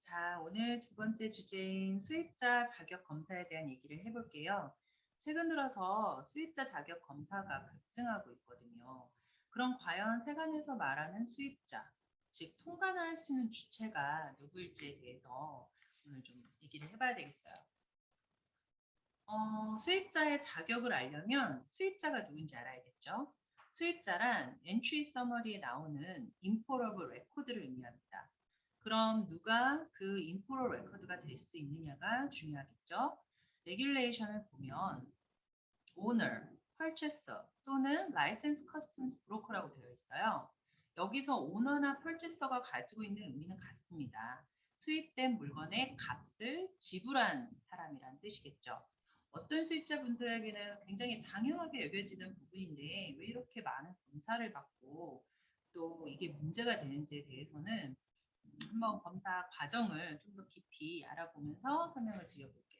자, 오늘 두 번째 주제인 수입자 자격 검사에 대한 얘기를 해볼게요. 최근 들어서 수입자 자격 검사가 급증하고 있거든요. 그럼 과연 세관에서 말하는 수입자, 즉 통관할 수 있는 주체가 누구일지에 대해서 오늘 좀 얘기를 해봐야 되겠어요. 수입자의 자격을 알려면 수입자가 누군지 알아야겠죠. 수입자란 엔트리 서머리에 나오는 인포러블 레코드를 의미합니다. 그럼 누가 그 인포럴 레코드가 될 수 있느냐가 중요하겠죠. 레귤레이션을 보면 오너, 펄체서 또는 라이센스 커스텀스 브로커라고 되어 있어요. 여기서 오너나 펄체서가 가지고 있는 의미는 같습니다. 수입된 물건의 값을 지불한 사람이란 뜻이겠죠. 어떤 수입자분들에게는 굉장히 당연하게 여겨지는 부분인데 왜 이렇게 많은 검사를 받고 또 이게 문제가 되는지에 대해서는 한번 검사 과정을 좀 더 깊이 알아보면서 설명을 드려볼게요.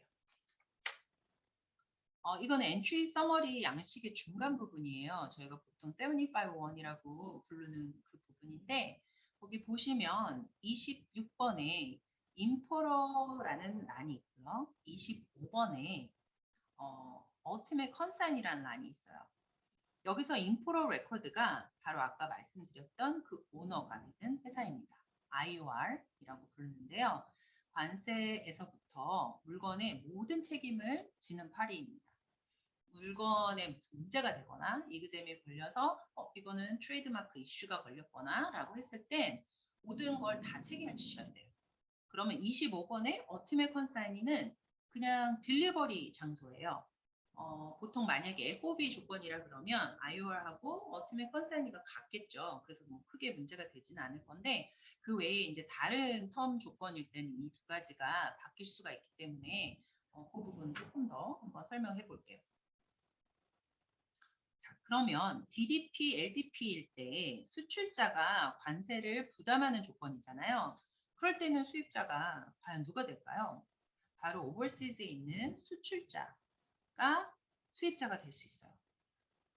이거는 엔트리 서머리 양식의 중간 부분이에요. 저희가 보통 751이라고 부르는 그 부분인데 거기 보시면 26번에 인포러라는 란이 있고요. 25번에 ultimate consign이라는 란이 있어요. 여기서 인포럴 레코드가 바로 아까 말씀드렸던 그 오너가 되는 회사입니다. IOR이라고 부르는데요. 관세에서부터 물건의 모든 책임을 지는 파리입니다. 물건에 무슨 문제가 되거나 이그잼이 걸려서 이거는 트레이드마크 이슈가 걸렸거나 라고 했을 때 모든 걸 다 책임을 지셔야 돼요. 그러면 25번의 어티메 컨사이니는 그냥 딜리버리 장소예요. 보통 만약에 FOB 조건이라 그러면 IOR하고 어티메 컨사이니가 같겠죠. 그래서 뭐 크게 문제가 되지는 않을 건데 그 외에 이제 다른 텀 조건일 때는 이 두 가지가 바뀔 수가 있기 때문에 그 부분 조금 더 한번 설명해 볼게요. 자, 그러면 DDP, LDP일 때 수출자가 관세를 부담하는 조건이잖아요. 그럴 때는 수입자가 과연 누가 될까요? 바로 오버시즈에 있는 수출자가 수입자가 될 수 있어요.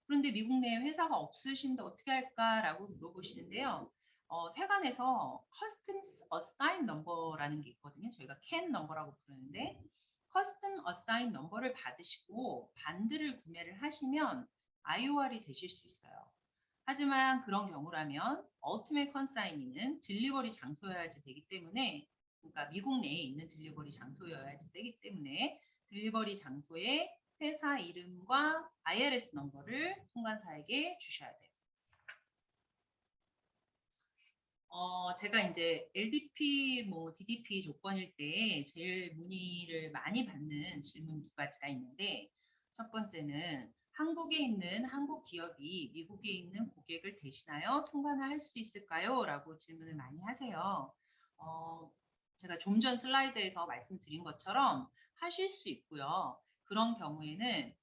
그런데 미국 내에 회사가 없으신데 어떻게 할까라고 물어보시는데요. 세관에서 Customs Assign Number라는 게 있거든요. 저희가 CAN Number라고 부르는데 Custom Assign Number를 받으시고 반들을 구매를 하시면 IOR이 되실 수 있어요. 하지만 그런 경우라면 Ultimate Consign는 딜리버리 장소여야지 되기 때문에 그러니까 미국 내에 있는 딜리버리 장소여야지 되기 때문에 딜리버리 장소에 회사 이름과 IRS 넘버를 통관사에게 주셔야 돼요. 제가 이제 LDP, 뭐 DDP 조건일 때 제일 문의를 많이 받는 질문 두 가지가 있는데 첫 번째는 한국에 있는 한국 기업이 미국에 있는 고객을 대신하여 통관을 할 수 있을까요? 라고 질문을 많이 하세요. 제가 좀 전 슬라이드에서 말씀드린 것처럼 하실 수 있고요. 그런 경우에는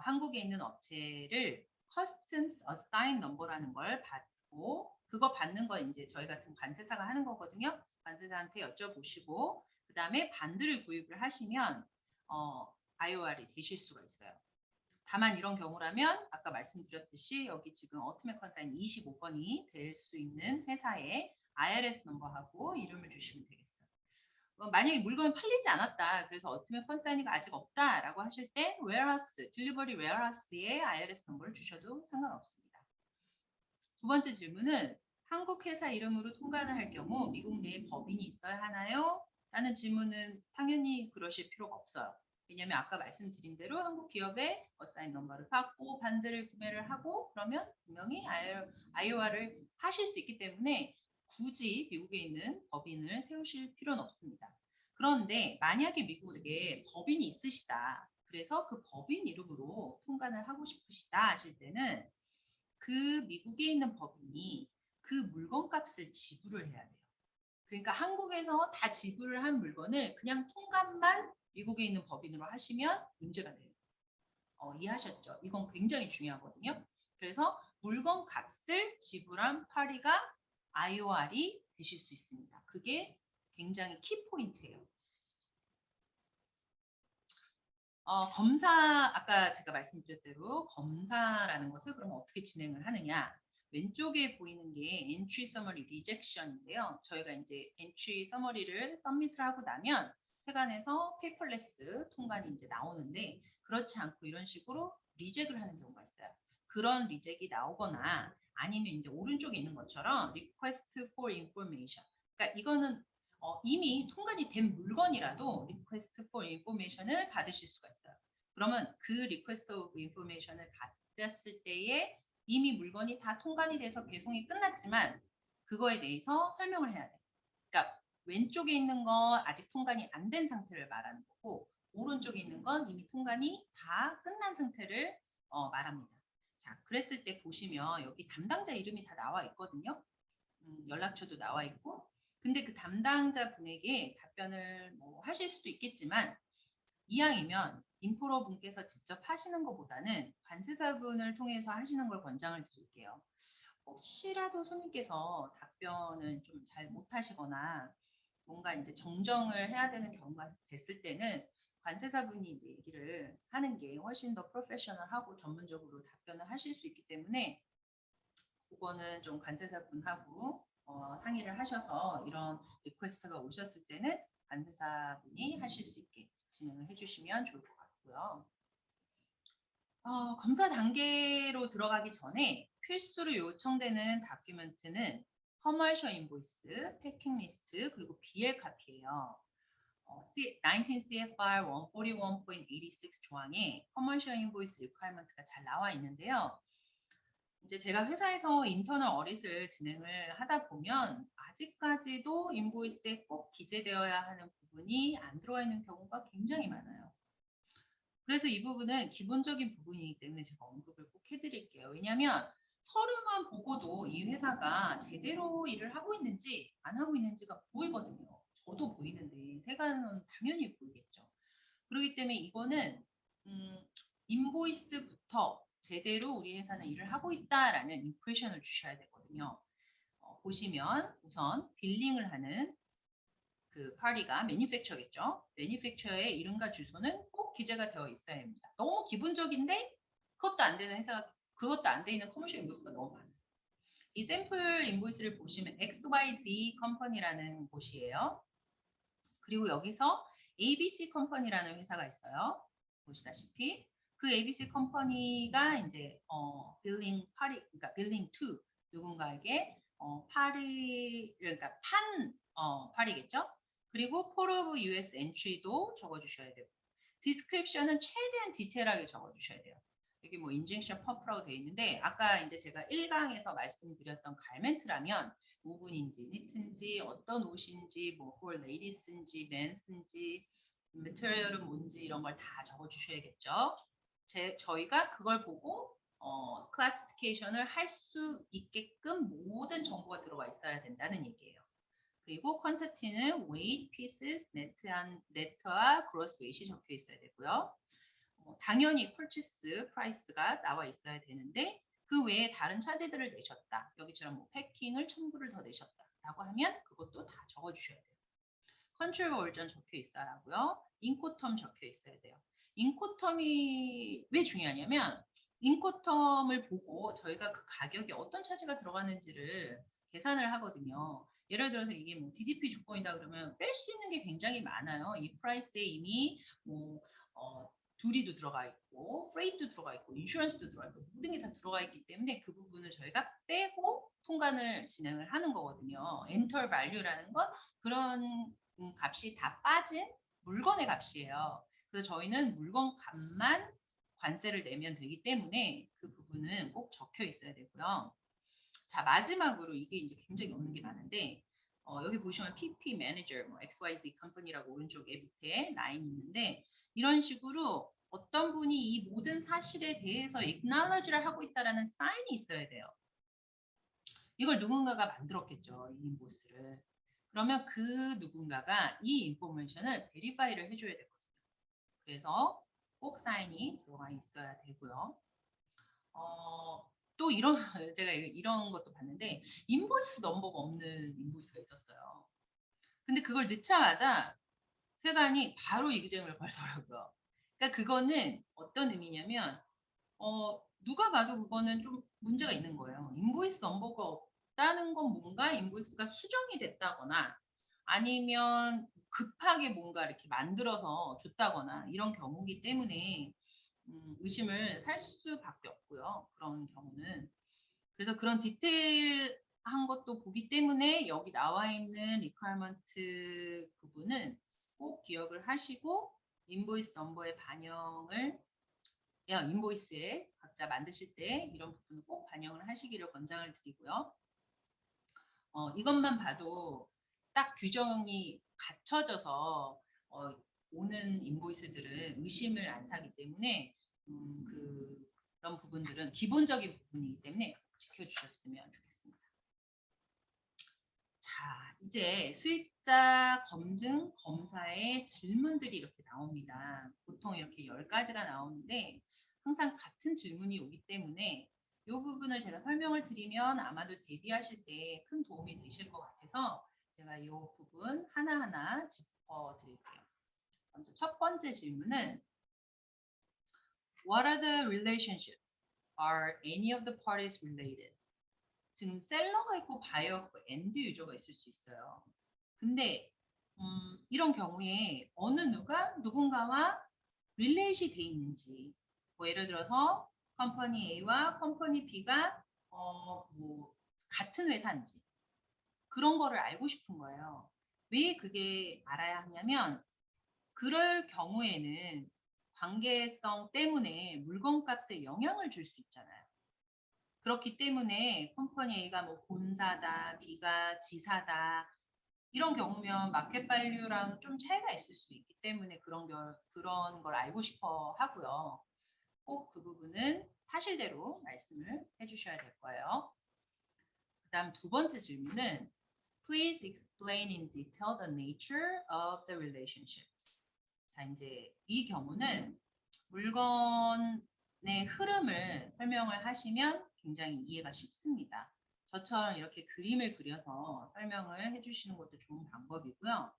한국에 있는 업체를 Customs Assign Number라는 걸 받고 그거 받는 거 이제 저희 같은 관세사가 하는 거거든요. 관세사한테 여쭤보시고 그 다음에 반들을 구입을 하시면 IOR이 되실 수가 있어요. 다만 이런 경우라면 아까 말씀드렸듯이 여기 지금 어트메 컨사인 25번이 될 수 있는 회사의 IRS 넘버하고 이름을 주시면 되겠어요. 만약에 물건이 팔리지 않았다. 그래서 어트메 컨사인이가 아직 없다라고 하실 때 warehouse, 딜리버리 웨어하우스에 IRS 넘버를 주셔도 상관없습니다. 두 번째 질문은 한국 회사 이름으로 통관을 할 경우 미국 내에 법인이 있어야 하나요? 라는 질문은 당연히 그러실 필요가 없어요. 왜냐하면 아까 말씀드린 대로 한국 기업의 어사인 넘버를 받고 반들을 구매를 하고 그러면 분명히 IOR을 하실 수 있기 때문에 굳이 미국에 있는 법인을 세우실 필요는 없습니다. 그런데 만약에 미국에 법인이 있으시다. 그래서 그 법인 이름으로 통관을 하고 싶으시다 하실 때는 그 미국에 있는 법인이 그 물건값을 지불을 해야 돼요. 그러니까 한국에서 다 지불을 한 물건을 그냥 통관만 미국에 있는 법인으로 하시면 문제가 돼요. 이해하셨죠? 이건 굉장히 중요하거든요. 그래서 물건 값을 지불한 파리가 IOR이 되실 수 있습니다. 그게 굉장히 키포인트예요. 검사, 아까 제가 말씀드렸대로 검사라는 것을 그럼 어떻게 진행을 하느냐. 왼쪽에 보이는 게 entry summary rejection인데요. 저희가 이제 entry summary를 submit을 하고 나면 세관에서 paperless 통관이 이제 나오는데 그렇지 않고 이런 식으로 리젝을 하는 경우가 있어요. 그런 리젝이 나오거나 아니면 이제 오른쪽에 있는 것처럼 request for information. 그러니까 이거는 이미 통관이 된 물건이라도 request for information을 받으실 수가 있어요. 그러면 그 request of information을 받았을 때에 이미 물건이 다 통관이 돼서 배송이 끝났지만 그거에 대해서 설명을 해야 돼요. 그러니까 왼쪽에 있는 건 아직 통관이 안 된 상태를 말하는 거고 오른쪽에 있는 건 이미 통관이 다 끝난 상태를 말합니다. 자, 그랬을 때 보시면 여기 담당자 이름이 다 나와 있거든요. 연락처도 나와 있고 근데 그 담당자 분에게 답변을 뭐 하실 수도 있겠지만 이왕이면 인프로 분께서 직접 하시는 것보다는 관세사분을 통해서 하시는 걸 권장을 드릴게요. 혹시라도 손님께서 답변을 좀 잘 못하시거나 뭔가 이제 정정을 해야 되는 경우가 됐을 때는 관세사분이 이제 얘기를 하는 게 훨씬 더 프로페셔널하고 전문적으로 답변을 하실 수 있기 때문에 그거는 좀 관세사분하고 상의를 하셔서 이런 리퀘스트가 오셨을 때는 관세사분이 하실 수 있게 진행을 해주시면 좋을 것 같고요. 검사 단계로 들어가기 전에 필수로 요청되는 다큐멘트는 커머셜 인보이스, 패킹 리스트, 그리고 BL 카피예요. 19 CFR 141.86 조항에 커머셜 인보이스 리퀘어먼트가 잘 나와 있는데요. 이제 제가 회사에서 인터널 어릿을 진행을 하다 보면 아직까지도 인보이스에 꼭 기재되어야 하는 부분이 안 들어가 있는 경우가 굉장히 많아요. 그래서 이 부분은 기본적인 부분이기 때문에 제가 언급을 꼭 해드릴게요. 왜냐하면 서류만 보고도 이 회사가 제대로 일을 하고 있는지 안 하고 있는지가 보이거든요. 저도 보이는데 세관은 당연히 보이겠죠. 그렇기 때문에 이거는 인보이스부터 제대로 우리 회사는 일을 하고 있다라는 임프레션을 주셔야 되거든요. 보시면 우선 빌링을 하는 그 파리가 매니팩처겠죠. 매니팩처의 이름과 주소는 꼭 기재가 되어 있어야 합니다. 너무 기본적인데 그것도 안 되는 회사가 그것도 안 돼 있는 커머셜 인보이스가 너무 많아요. 이 샘플 인보이스를 보시면 XYZ 컴퍼니라는 곳이에요. 그리고 여기서 ABC 컴퍼니라는 회사가 있어요. 보시다시피 그 ABC 컴퍼니가 이제 빌링 파리 그러니까 빌링 투 누군가에게 파리 그러니까 파리겠죠. 그리고 폴 오브 US 엔트리도 적어주셔야 되고 디스크립션은 최대한 디테일하게 적어주셔야 돼요. 여기 뭐 인젝션 펌프라고 되어 있는데 아까 이제 제가 1강에서 말씀드렸던 갈멘트라면 오븐인지 니트인지 어떤 옷인지 뭐 홀 레이디스인지 맨스인지 메테리얼은 뭔지 이런 걸 다 적어주셔야겠죠. 저희가 그걸 보고 클래시피케이션을 할 수 있게끔 모든 정보가 들어가 있어야 된다는 얘기예요. 그리고 퀀티티는 weight, pieces, net와 gross weight이 적혀 있어야 되고요. 당연히 purchase price가 나와 있어야 되는데 그 외에 다른 차지들을 내셨다. 여기처럼 뭐 패킹을 1000불을 더 내셨다라고 하면 그것도 다 적어주셔야 돼요. 컨트롤 월전 적혀 있어야 하고요. 인코텀 적혀 있어야 돼요. 인코텀이 왜 중요하냐면 인코텀을 보고 저희가 그 가격에 어떤 차지가 들어가는지를 계산을 하거든요. 예를 들어서 이게 뭐 DDP 조건이다 그러면 뺄 수 있는 게 굉장히 많아요. 이 프라이스에 이미 뭐 두리도 들어가 있고 프레이트도 들어가 있고 인슈런스도 들어가 있고 모든 게 다 들어가 있기 때문에 그 부분을 저희가 빼고 통관을 진행을 하는 거거든요. 엔터 밸류라는 건 그런 값이 다 빠진 물건의 값이에요. 그래서 저희는 물건 값만 관세를 내면 되기 때문에 그 부분은 꼭 적혀 있어야 되고요. 자, 마지막으로 이게 이제 굉장히 없는 게 많은데 여기 보시면 PP 매니저, 뭐 XYZ 컴퍼니라고 오른쪽에 밑에 라인이 있는데 이런 식으로 어떤 분이 이 모든 사실에 대해서 acknowledge를 하고 있다라는 사인이 있어야 돼요. 이걸 누군가가 만들었겠죠, 이 인보스를. 그러면 그 누군가가 이 인포메이션을 베리파이를 해줘야 되거든요. 그래서 꼭 사인이 들어가 있어야 되고요. 또 이런 제가 이런 것도 봤는데 인보이스 넘버가 없는 인보이스가 있었어요. 근데 그걸 넣자마자 세관이 바로 이그잼을 걸더라고요. 그러니까 그거는 어떤 의미냐면 누가 봐도 그거는 좀 문제가 있는 거예요. 인보이스 넘버가 없다는 건 뭔가 인보이스가 수정이 됐다거나 아니면 급하게 뭔가 이렇게 만들어서 줬다거나 이런 경우이기 때문에 의심을 살 수밖에 없고요. 그런 경우는. 그래서 그런 디테일한 것도 보기 때문에 여기 나와 있는 requirement 부분은 꼭 기억을 하시고 인보이스 넘버의 반영을 인보이스에 각자 만드실 때 이런 부분을 꼭 반영을 하시기를 권장을 드리고요. 이것만 봐도 딱 규정이 갖춰져서 오는 인보이스들은 의심을 안 사기 때문에 그런 부분들은 기본적인 부분이기 때문에 지켜주셨으면 좋겠습니다. 자, 이제 수입자 검증 검사의 질문들이 이렇게 나옵니다. 보통 이렇게 10가지가 나오는데 항상 같은 질문이 오기 때문에 이 부분을 제가 설명을 드리면 아마도 대비하실 때 큰 도움이 되실 것 같아서 제가 이 부분 하나하나 짚어드릴게요. 먼저 첫 번째 질문은 What are the relationships? Are any of the parties related? 지금 셀러가 있고 바이어가 있고 엔드 유저가 있을 수 있어요. 근데 이런 경우에 어느 누군가와 릴레이시 돼 있는지 뭐 예를 들어서 컴퍼니 A와 컴퍼니 B가 뭐 같은 회사인지 그런 거를 알고 싶은 거예요. 왜 그게 알아야 하냐면 그럴 경우에는 관계성 때문에 물건값에 영향을 줄 수 있잖아요. 그렇기 때문에 컴퍼니 A가 뭐 본사다, B가 지사다 이런 경우면 마켓 발류랑 좀 차이가 있을 수 있기 때문에 그런 걸 알고 싶어 하고요. 꼭 그 부분은 사실대로 말씀을 해주셔야 될 거예요. 그 다음 두 번째 질문은 Please explain in detail the nature of the relationships. 자, 이제 이 경우는 물건의 흐름을 설명을 하시면 굉장히 이해가 쉽습니다. 저처럼 이렇게 그림을 그려서 설명을 해주시는 것도 좋은 방법이고요.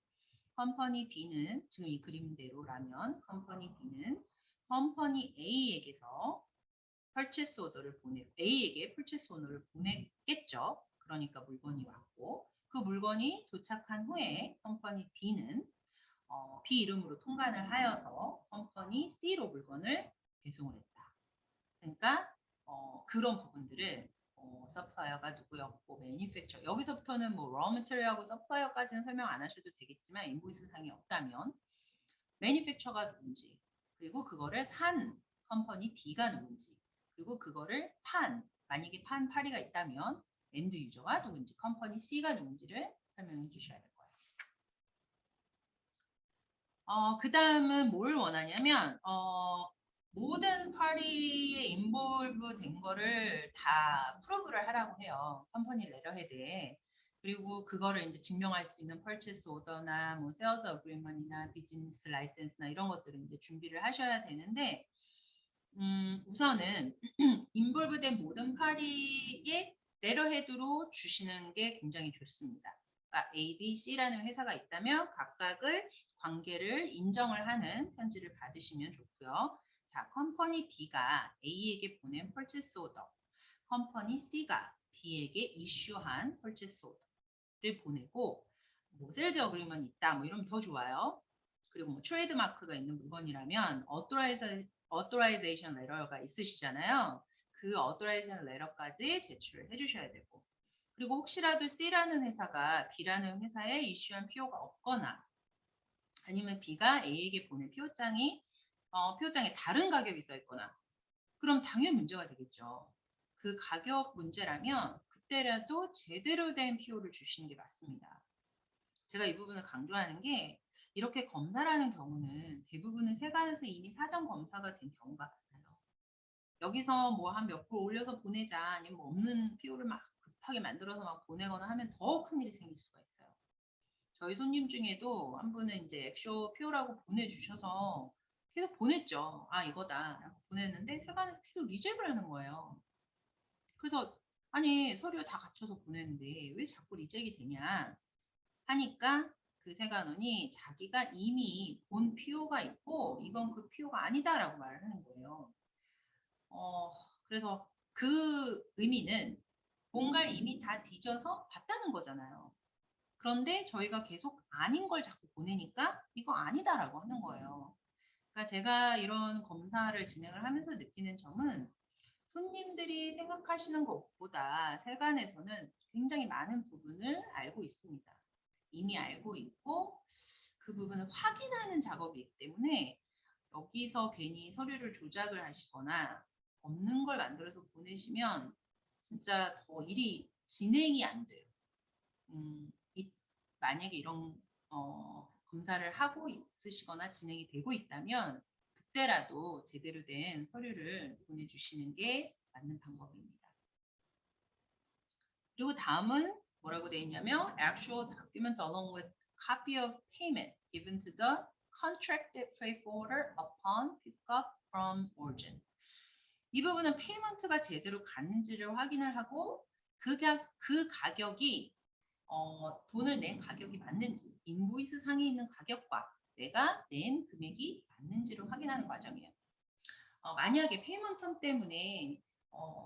컴퍼니 B는 지금 이 그림대로라면 컴퍼니 B는 컴퍼니 A에게서 purchase order를 A에게 purchase order를 보냈겠죠. 그러니까 물건이 왔고 그 물건이 도착한 후에 컴퍼니 B는 B 이름으로 통관을 하여서 컴퍼니 C로 물건을 배송을 했다. 그러니까 그런 부분들을 서플라이어가 누구였고 매니팩처 여기서부터는 뭐 raw material하고 서플라이어까지는 설명 안 하셔도 되겠지만 인보이스 상이 없다면 매니팩처가 누군지 그리고 그거를 산 컴퍼니 B가 누군지 그리고 그거를 만약에 판 파리가 있다면 엔드 유저가 누군지 컴퍼니 C가 누군지를 설명해 주셔야 될 거예요. 그 다음은 뭘 원하냐면 모든 파리에 인볼브 된 거를 다 프로브를 하라고 해요. 컴퍼니 레터헤드에. 그리고 그거를 이제 증명할 수 있는 purchase order나 뭐 sales agreement이나 비즈니스 라이센스나 이런 것들을 이제 준비를 하셔야 되는데 우선은 인볼브된 모든 파리의 레터헤드로 주시는 게 굉장히 좋습니다. 그러니까 A, B, C라는 회사가 있다면 각각을 관계를 인정을 하는 편지를 받으시면 좋고요. 자, 컴퍼니 B가 A에게 보낸 purchase order, 컴퍼니 C가 B에게 이슈한 purchase order를 보내고 뭐 세일즈 어그리먼트 있다 뭐 이러면 더 좋아요. 그리고 뭐 트레이드 마크가 있는 물건이라면 어토라이제이션 레터가 있으시잖아요. 그 어토라이제이션 레터까지 제출을 해주셔야 되고 그리고 혹시라도 C라는 회사가 B라는 회사에 이슈한 PO가 없거나 아니면 B가 A에게 보낸 PO장에 다른 가격이 써 있거나 그럼 당연히 문제가 되겠죠. 그 가격 문제라면 그때라도 제대로 된 PO를 주시는 게 맞습니다. 제가 이 부분을 강조하는 게 이렇게 검사를 하는 경우는 대부분은 세관에서 이미 사전 검사가 된 경우가 많아요. 여기서 뭐 한 몇 프로 올려서 보내자 아니면 뭐 없는 PO를 막 급하게 만들어서 막 보내거나 하면 더 큰일이 생길 수가 있어요. 저희 손님 중에도 한 분은 이제 액쇼 PO라고 보내주셔서 계속 보냈죠. 아 이거다 보냈는데 세관에서 계속 리젝을 하는 거예요. 그래서 아니 서류 다 갖춰서 보냈는데 왜 자꾸 리젝이 되냐 하니까 그 세관원이 자기가 이미 본 PO가 있고 이건 그 PO가 아니다라고 말을 하는 거예요. 그래서 그 의미는 뭔가를 이미 다 뒤져서 봤다는 거잖아요. 그런데 저희가 계속 아닌 걸 자꾸 보내니까 이거 아니다라고 하는 거예요. 그러니까 제가 이런 검사를 진행을 하면서 느끼는 점은 손님들이 생각하시는 것보다 세간에서는 굉장히 많은 부분을 알고 있습니다. 이미 알고 있고 그 부분을 확인하는 작업이기 때문에 여기서 괜히 서류를 조작을 하시거나 없는 걸 만들어서 보내시면 진짜 더 일이 진행이 안 돼요. 만약에 이런 검사를 하고 있으시거나 진행이 되고 있다면 그때라도 제대로 된 서류를 보내주시는 게 맞는 방법입니다. 그리고 다음은 뭐라고 되어 있냐면 actual documents along with copy of payment given to the contracted freight forwarder upon pickup from origin. 이 부분은 페이먼트가 제대로 갔는지를 확인을 하고 그 가격이 돈을 낸 가격이 맞는지 인보이스 상에 있는 가격과 내가 낸 금액이 맞는지를 확인하는 과정이에요. 만약에 페이먼텀 때문에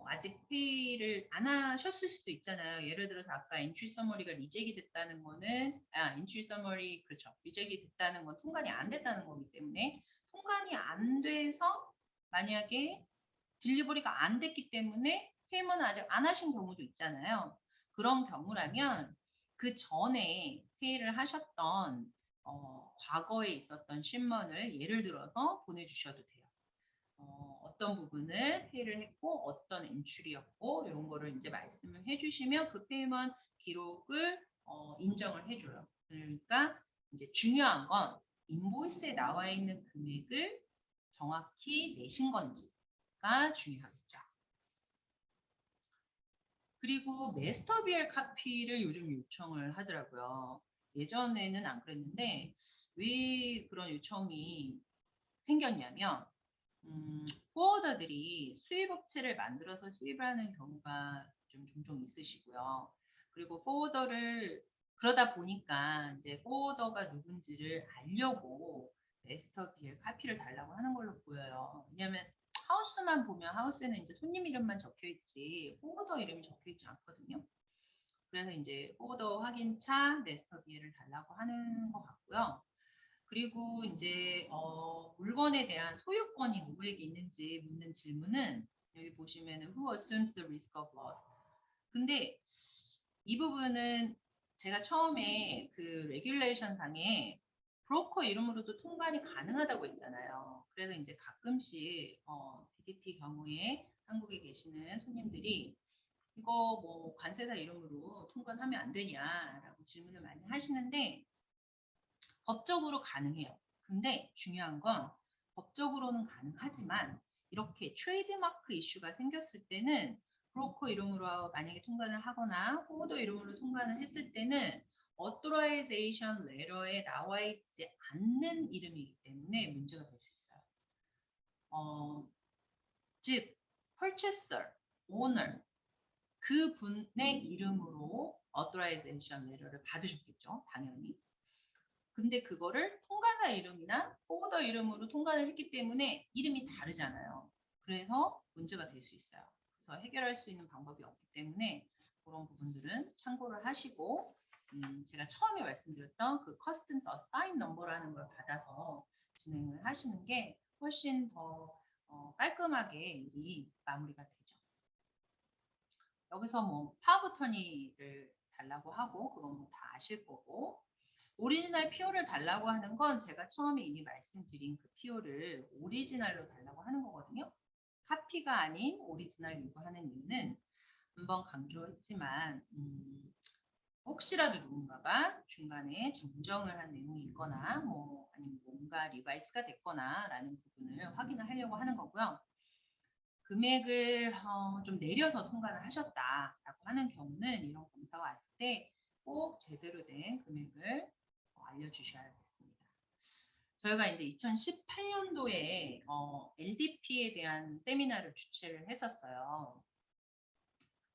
아직 페이를 안 하셨을 수도 있잖아요. 예를 들어서 아까 엔트리 서머리가 리젝이 됐다는 거는 엔트리 서머리 그렇죠. 리젝이 됐다는 건 통관이 안 됐다는 거기 때문에 통관이 안 돼서 만약에 딜리버리가 안 됐기 때문에 페이먼을 아직 안 하신 경우도 있잖아요. 그런 경우라면 그 전에 페이를 하셨던 과거에 있었던 신문을 예를 들어서 보내주셔도 돼요. 어떤 부분을 페이를 했고 어떤 엔출이었고 이런 거를 이제 말씀을 해주시면 그 페이먼 기록을 인정을 해줘요. 그러니까 이제 중요한 건 인보이스에 나와 있는 금액을 정확히 내신 건지가 중요하겠죠. 그리고 메스터 비엘 카피를 요즘 요청을 하더라고요. 예전에는 안 그랬는데 왜 그런 요청이 생겼냐면 포워더들이 수입업체를 만들어서 수입을 하는 경우가 좀 종종 있으시고요. 그리고 포워더를 그러다 보니까 이제 포워더가 누군지를 알려고 메스터 비엘 카피를 달라고 하는 걸로 보여요. 왜냐하면 하우스만 보면 하우스에는 이제 손님 이름만 적혀 있지 포워더 이름이 적혀 있지 않거든요. 그래서 이제 포워더 확인차 메스터 비엘을 달라고 하는 것 같고요. 그리고 이제 물건에 대한 소유권이 누구에게 있는지 묻는 질문은 여기 보시면은 Who assumes the risk of loss? 근데 이 부분은 제가 처음에 그 레귤레이션 상에 브로커 이름으로도 통관이 가능하다고 했잖아요. 그래서 이제 가끔씩 DDP 경우에 한국에 계시는 손님들이 이거 뭐 관세사 이름으로 통관하면 안 되냐라고 질문을 많이 하시는데 법적으로 가능해요. 근데 중요한 건 법적으로는 가능하지만 이렇게 트레이드마크 이슈가 생겼을 때는 브로커 이름으로 만약에 통관을 하거나 호더 이름으로 통관을 했을 때는 어토라이제이션 레터에 나와 있지 않는 이름이기 때문에 문제가 될 수 있어요. 즉 purchaser, owner 그 분의 이름으로 어토라이제이션 레터를 받으셨겠죠, 당연히. 근데 그거를 통관사 이름이나 포워더 이름으로 통관을 했기 때문에 이름이 다르잖아요. 그래서 문제가 될 수 있어요. 그래서 해결할 수 있는 방법이 없기 때문에 그런 부분들은 참고를 하시고 제가 처음에 말씀드렸던 그 커스텀스 어사인 넘버라는 걸 받아서 진행을 하시는 게 훨씬 더 깔끔하게 일이 마무리가 되죠. 여기서 뭐 파워버터니를 달라고 하고 그건 뭐 다 아실 거고 오리지널 PO를 달라고 하는 건 제가 처음에 이미 말씀드린 그 PO를 오리지널로 달라고 하는 거거든요. 카피가 아닌 오리지널 요구하는 이유는 한번 강조했지만 혹시라도 누군가가 중간에 정정을 한 내용이 있거나 뭐 아니면 뭔가 리바이스가 됐거나 라는 부분을 확인을 하려고 하는 거고요. 금액을 좀 내려서 통과를 하셨다라고 하는 경우는 이런 검사가 왔을 때 꼭 제대로 된 금액을 알려주셔야겠습니다. 저희가 이제 2018년도에 LDP에 대한 세미나를 주최를 했었어요.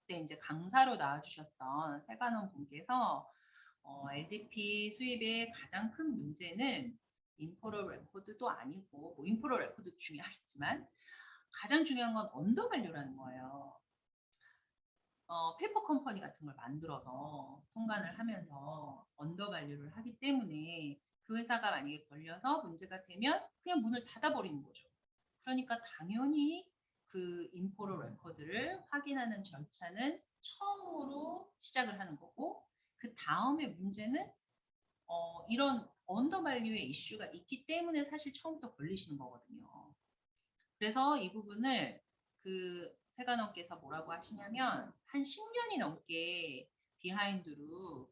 그때 이제 강사로 나와주셨던 세관원 분께서 LDP 수입의 가장 큰 문제는 인포럴 레코드도 아니고 뭐 인포럴 레코드 중요하겠지만 가장 중요한 건 언더밸류라는 거예요. 페이퍼 컴퍼니 같은 걸 만들어서 통관을 하면서 언더밸류를 하기 때문에 그 회사가 만약에 걸려서 문제가 되면 그냥 문을 닫아버리는 거죠. 그러니까 당연히 그 인포로 레코드를 확인하는 절차는 처음으로 시작을 하는 거고, 그 다음에 문제는 이런 언더밸류의 이슈가 있기 때문에 사실 처음부터 걸리시는 거거든요. 그래서 이 부분을 그 세관원께서 뭐라고 하시냐면 한 10년이 넘게 비하인드로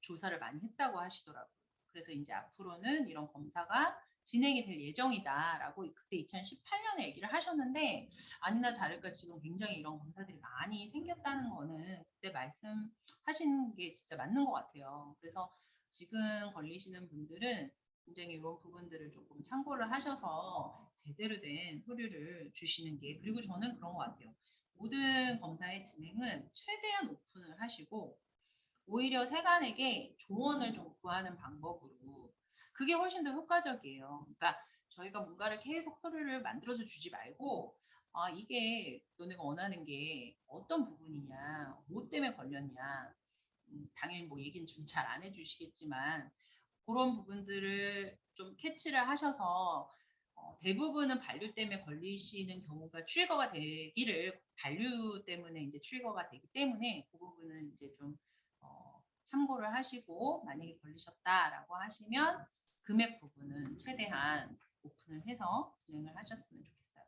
조사를 많이 했다고 하시더라고요. 그래서 이제 앞으로는 이런 검사가 진행이 될 예정이다라고 그때 2018년에 얘기를 하셨는데, 아니나 다를까 지금 굉장히 이런 검사들이 많이 생겼다는 거는 그때 말씀하신 게 진짜 맞는 것 같아요. 그래서 지금 걸리시는 분들은 굉장히 이런 부분들을 조금 참고를 하셔서 제대로 된 서류를 주시는 게, 그리고 저는 그런 것 같아요. 모든 검사의 진행은 최대한 오픈을 하시고 오히려 세간에게 조언을 좀 구하는 방법으로, 그게 훨씬 더 효과적이에요. 그러니까 저희가 뭔가를 계속 서류를 만들어서 주지 말고, 아, 이게 너네가 원하는 게 어떤 부분이냐, 뭐 때문에 걸렸냐, 당연히 뭐 얘기는 좀 잘 안 해주시겠지만 그런 부분들을 좀 캐치를 하셔서 대부분은 반류 때문에 걸리시는 경우가 트리거가 되기를, 반류 때문에 이제 트리거가 되기 때문에 그 부분은 이제 좀 참고를 하시고, 만약에 걸리셨다라고 하시면 금액 부분은 최대한 오픈을 해서 진행을 하셨으면 좋겠어요.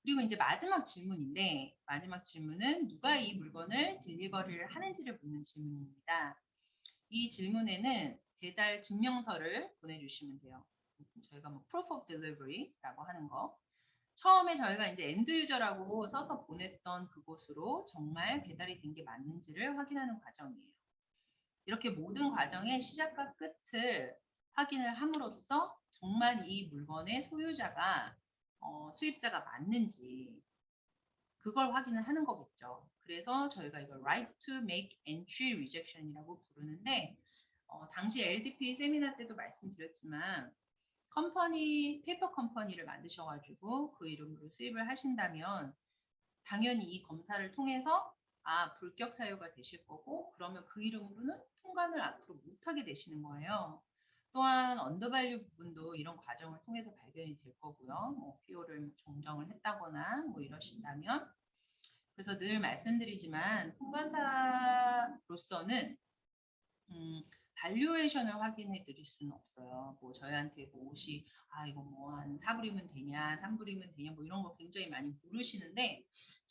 그리고 이제 마지막 질문인데, 마지막 질문은 누가 이 물건을 딜리버리를 하는지를 묻는 질문입니다. 이 질문에는 배달 증명서를 보내주시면 돼요. 저희가 뭐 proof of delivery라고 하는 거. 처음에 저희가 이제 엔드 유저라고 써서 보냈던 그곳으로 정말 배달이 된 게 맞는지를 확인하는 과정이에요. 이렇게 모든 과정의 시작과 끝을 확인을 함으로써 정말 이 물건의 소유자가 수입자가 맞는지 그걸 확인을 하는 거겠죠. 그래서 저희가 이걸 right to make entry rejection이라고 부르는데, 당시 LDP 세미나 때도 말씀드렸지만 컴퍼니, 페이퍼 컴퍼니를 만드셔가지고 그 이름으로 수입을 하신다면 당연히 이 검사를 통해서 불격 사유가 되실 거고, 그러면 그 이름으로는 통관을 앞으로 못하게 되시는 거예요. 또한 언더밸류 부분도 이런 과정을 통해서 발견이 될 거고요. 뭐 PO를 정정을 했다거나 뭐 이러신다면. 그래서 늘 말씀드리지만 통관사로서는 발류에이션을 확인해 드릴 수는 없어요. 뭐 저희한테 뭐 옷이 이거 뭐 한 4불이면 되냐, 3불이면 되냐, 뭐 이런 거 굉장히 많이 물으시는데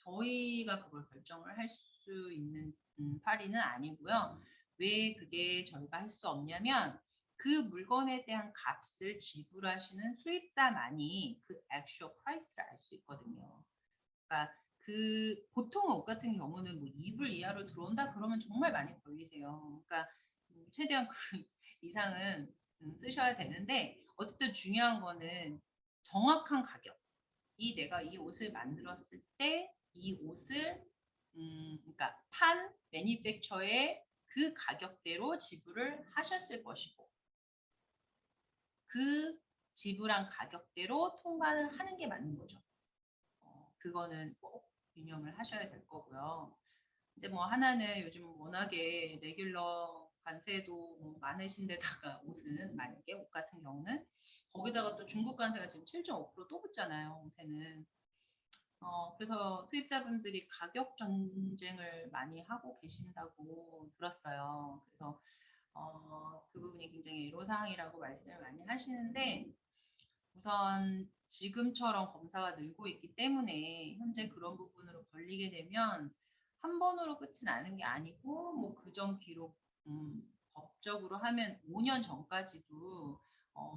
저희가 그걸 결정을 할 수 있는 파리는 아니고요. 왜 그게 저희가 할 수 없냐면 그 물건에 대한 값을 지불하시는 수입자만이 그 액슈얼 프라이스를 알 수 있거든요. 그러니까 그 보통 옷 같은 경우는 뭐 2불 이하로 들어온다 그러면 정말 많이 걸리세요. 그러니까 최대한 그 이상은 쓰셔야 되는데, 어쨌든 중요한 거는 정확한 가격. 내가 이 옷을 만들었을 때 이 옷을 그러니까 판 매니팩처의 그 가격대로 지불을 하셨을 것이고, 그 지불한 가격대로 통관을 하는 게 맞는 거죠. 그거는 꼭 유념을 하셔야 될 거고요. 이제 뭐 하나는 요즘 워낙에 레귤러 관세도 뭐 많으신 데다가 옷은 만약에 옷 같은 경우는 거기다가 또 중국 관세가 지금 7.5%또 붙잖아요. 옷에는. 그래서 수입자분들이 가격 전쟁을 많이 하고 계신다고 들었어요. 그래서 그 부분이 굉장히 애로사항이라고 말씀을 많이 하시는데, 우선 지금처럼 검사가 늘고 있기 때문에 현재 그런 부분으로 걸리게 되면 한 번으로 끝이 나는 게 아니고, 뭐 그전 기록 법적으로 하면 5년 전까지도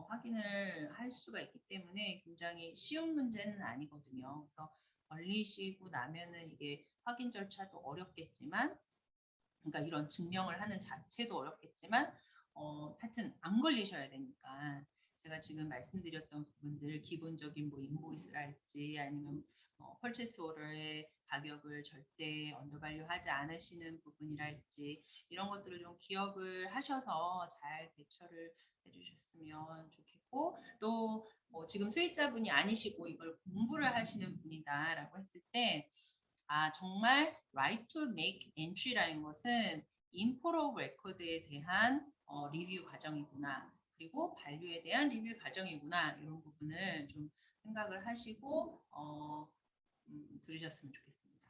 확인을 할 수가 있기 때문에 굉장히 쉬운 문제는 아니거든요. 그래서 걸리시고 나면은 이게 확인 절차도 어렵겠지만, 그러니까 이런 증명을 하는 자체도 어렵겠지만, 하여튼 안 걸리셔야 되니까 제가 지금 말씀드렸던 부분들, 기본적인 뭐 인보이스랄지 아니면 펄체스 오더의 가격을 절대 언더밸류하지 않으시는 부분이랄지 이런 것들을 좀 기억을 하셔서 잘 대처를 해주셨으면 좋겠고, 또 뭐 지금 수익자분이 아니시고 이걸 공부를 하시는 분이다라고 했을 때 정말 right to make entry라는 것은 import of record에 대한 리뷰 과정이구나. 그리고 반류에 대한 리뷰 과정이구나. 이런 부분을 좀 생각을 하시고 들으셨으면 좋겠습니다.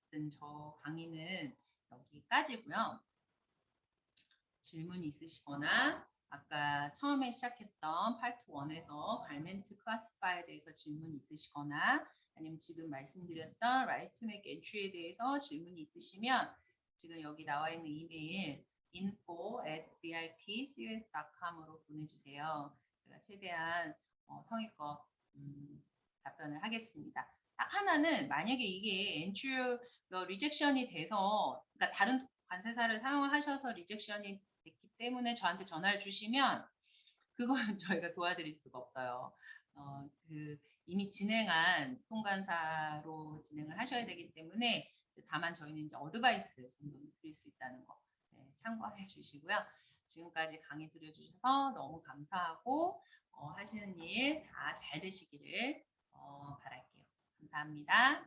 어쨌든 저 강의는 여기까지고요. 질문 있으시거나 아까 처음에 시작했던 파트 1에서 갈멘트 클래시파이에 대해서 질문 있으시거나 아니면 지금 말씀드렸던 right to make entry에 대해서 질문이 있으시면 지금 여기 나와 있는 이메일 info@vipcus.com으로 보내주세요. 제가 최대한 성의껏 답변을 하겠습니다. 딱 하나는 만약에 이게 entry 리젝션이 돼서 그러니까 다른 관세사를 사용하셔서 리젝션이 됐기 때문에 저한테 전화를 주시면 그건 저희가 도와드릴 수가 없어요. 이미 진행한 통관사로 진행을 하셔야 되기 때문에 다만 저희는 이제 어드바이스 정도는 드릴 수 있다는 거 참고해 주시고요. 지금까지 강의 들어주셔서 너무 감사하고 하시는 일 다 잘 되시기를 바랄게요. 감사합니다.